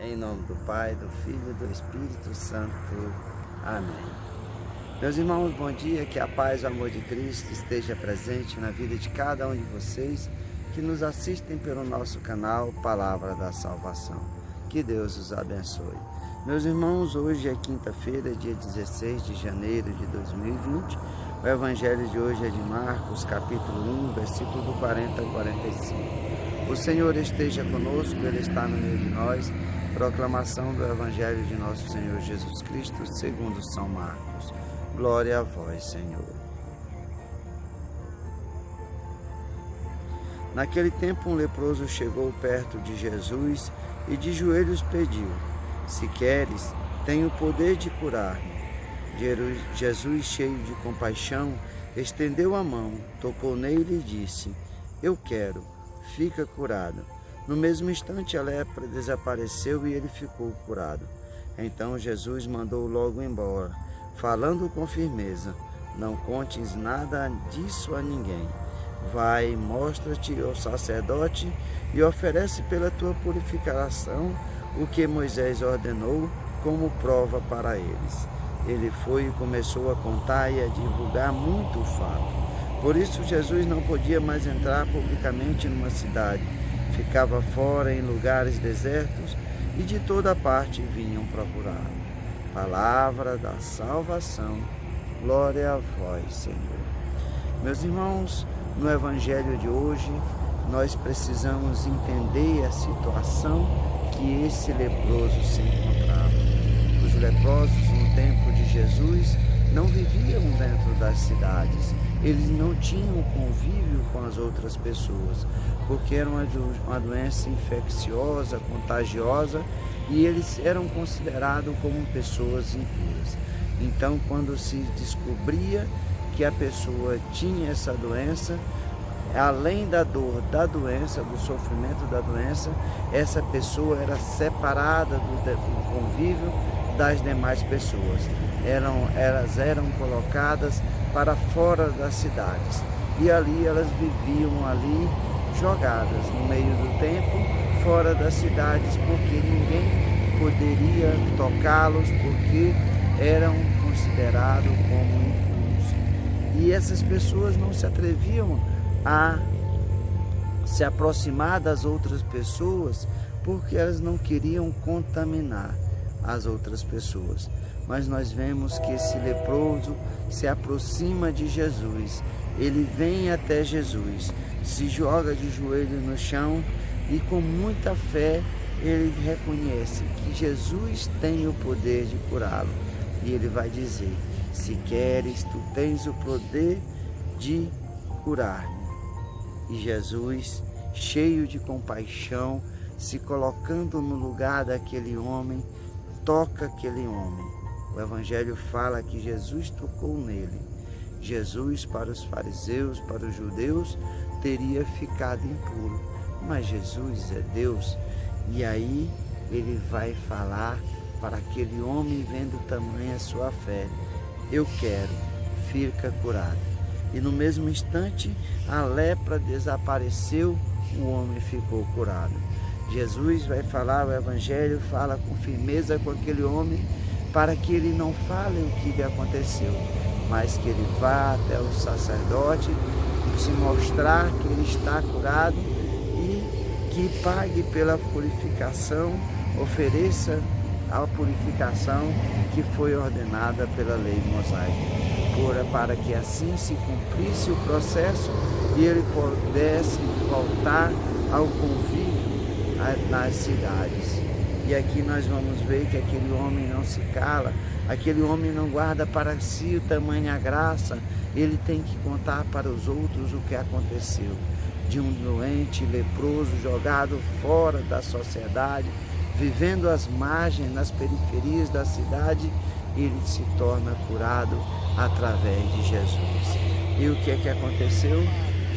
Em nome do Pai, do Filho e do Espírito Santo. Amém. Meus irmãos, bom dia, que a paz e o amor de Cristo esteja presente na vida de cada um de vocês que nos assistem pelo nosso canal Palavra da Salvação. Que Deus os abençoe. Meus irmãos, hoje é quinta-feira, dia 16 de janeiro de 2020. O Evangelho de hoje é de Marcos, capítulo 1, versículo do 40 ao 45. O Senhor esteja conosco, Ele está no meio de nós. Proclamação do Evangelho de nosso Senhor Jesus Cristo, segundo São Marcos. Glória a vós, Senhor. Naquele tempo, um leproso chegou perto de Jesus e de joelhos pediu: Se queres, tenho o poder de curar-me. Jesus, cheio de compaixão, estendeu a mão, tocou nele e disse: Eu quero, fica curado. No mesmo instante a lepra desapareceu e ele ficou curado. Então Jesus mandou logo embora, falando com firmeza: Não contes nada disso a ninguém. Vai, mostra-te ao sacerdote e oferece pela tua purificação o que Moisés ordenou como prova para eles. Ele foi e começou a contar e a divulgar muito o fato. Por isso Jesus não podia mais entrar publicamente numa cidade. Ficava fora em lugares desertos e de toda parte vinham procurá-lo. Palavra da salvação, glória a vós, Senhor. Meus irmãos, no Evangelho de hoje, nós precisamos entender a situação que esse leproso se encontrava. Os leprosos, no tempo de Jesus, não viviam dentro das cidades. Eles não tinham convívio com as outras pessoas, porque era uma doença infecciosa, contagiosa, e eles eram considerados como pessoas impuras. Então, quando se descobria que a pessoa tinha essa doença, além da dor da doença, do sofrimento da doença, essa pessoa era separada do convívio das demais pessoas. Elas eram colocadas para fora das cidades e ali elas viviam ali jogadas no meio do tempo, fora das cidades, porque ninguém poderia tocá-los, porque eram considerados como impuros. E essas pessoas não se atreviam a se aproximar das outras pessoas porque elas não queriam contaminar as outras pessoas. Mas nós vemos que esse leproso se aproxima de Jesus. Ele vem até Jesus, se joga de joelho no chão e com muita fé ele reconhece que Jesus tem o poder de curá-lo. E ele vai dizer: Se queres, tu tens o poder de curar-me. E Jesus, cheio de compaixão, se colocando no lugar daquele homem, toca aquele homem. O Evangelho fala que Jesus tocou nele. Jesus, para os fariseus, para os judeus, teria ficado impuro. Mas Jesus é Deus. E aí ele vai falar para aquele homem, vendo tamanha sua fé: Eu quero, fica curado. E no mesmo instante a lepra desapareceu, o homem ficou curado. Jesus vai falar, o Evangelho fala com firmeza com aquele homem, para que ele não fale o que lhe aconteceu, mas que ele vá até o sacerdote e se mostrar que ele está curado e que pague pela purificação, ofereça a purificação que foi ordenada pela lei mosaica, para que assim se cumprisse o processo e ele pudesse voltar ao convívio nas cidades. E aqui nós vamos ver que aquele homem não se cala, aquele homem não guarda para si tamanha graça, ele tem que contar para os outros o que aconteceu. De um doente leproso jogado fora da sociedade, vivendo às margens, nas periferias da cidade, ele se torna curado através de Jesus. E o que é que aconteceu?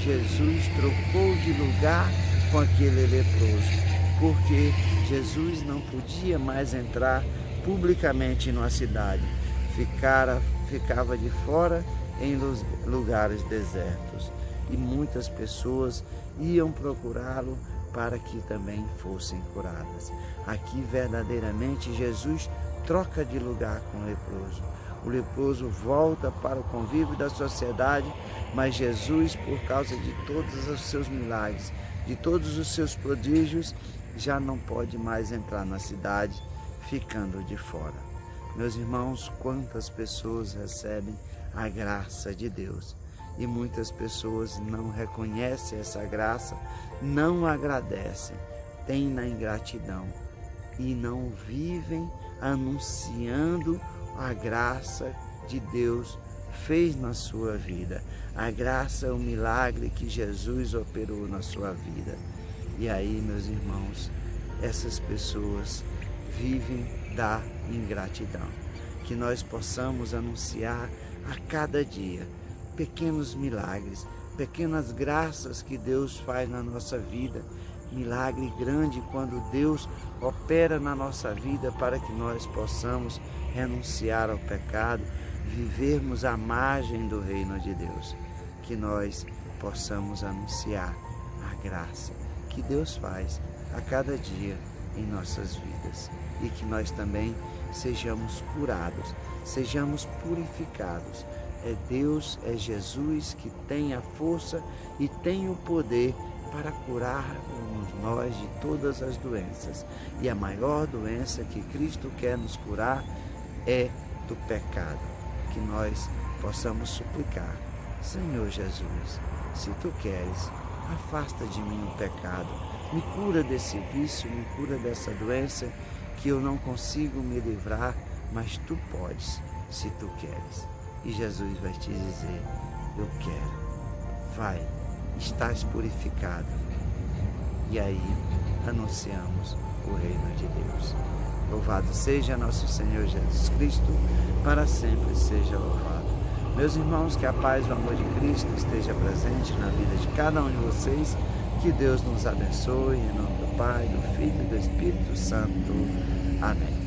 Jesus trocou de lugar com aquele leproso, porque Jesus não podia mais entrar publicamente numa cidade, ficava de fora em lugares desertos. E muitas pessoas iam procurá-lo para que também fossem curadas. Aqui verdadeiramente Jesus troca de lugar com o leproso. O leproso volta para o convívio da sociedade, mas Jesus, por causa de todos os seus milagres, de todos os seus prodígios, já não pode mais entrar na cidade, ficando de fora. Meus irmãos, quantas pessoas recebem a graça de Deus e muitas pessoas não reconhecem essa graça, não agradecem, têm na ingratidão e não vivem anunciando a graça de Deus fez na sua vida. A graça é o milagre que Jesus operou na sua vida. E aí, meus irmãos, essas pessoas vivem da ingratidão. Que nós possamos anunciar a cada dia pequenos milagres, pequenas graças que Deus faz na nossa vida. Milagre grande quando Deus opera na nossa vida para que nós possamos renunciar ao pecado, vivermos à margem do reino de Deus. Que nós possamos anunciar a graça que Deus faz a cada dia em nossas vidas e que nós também sejamos curados, sejamos purificados. É Deus, é Jesus que tem a força e tem o poder para curarmos nós de todas as doenças. E a maior doença que Cristo quer nos curar é do pecado. Que nós possamos suplicar: Senhor Jesus, se Tu queres, afasta de mim o pecado, me cura desse vício, me cura dessa doença que eu não consigo me livrar, mas Tu podes, se Tu queres. E Jesus vai te dizer: eu quero, vai, estás purificado. E aí anunciamos o reino de Deus. Louvado seja nosso Senhor Jesus Cristo, para sempre seja louvado. Meus irmãos, que a paz e o amor de Cristo esteja presente na vida de cada um de vocês. Que Deus nos abençoe, em nome do Pai, do Filho e do Espírito Santo. Amém.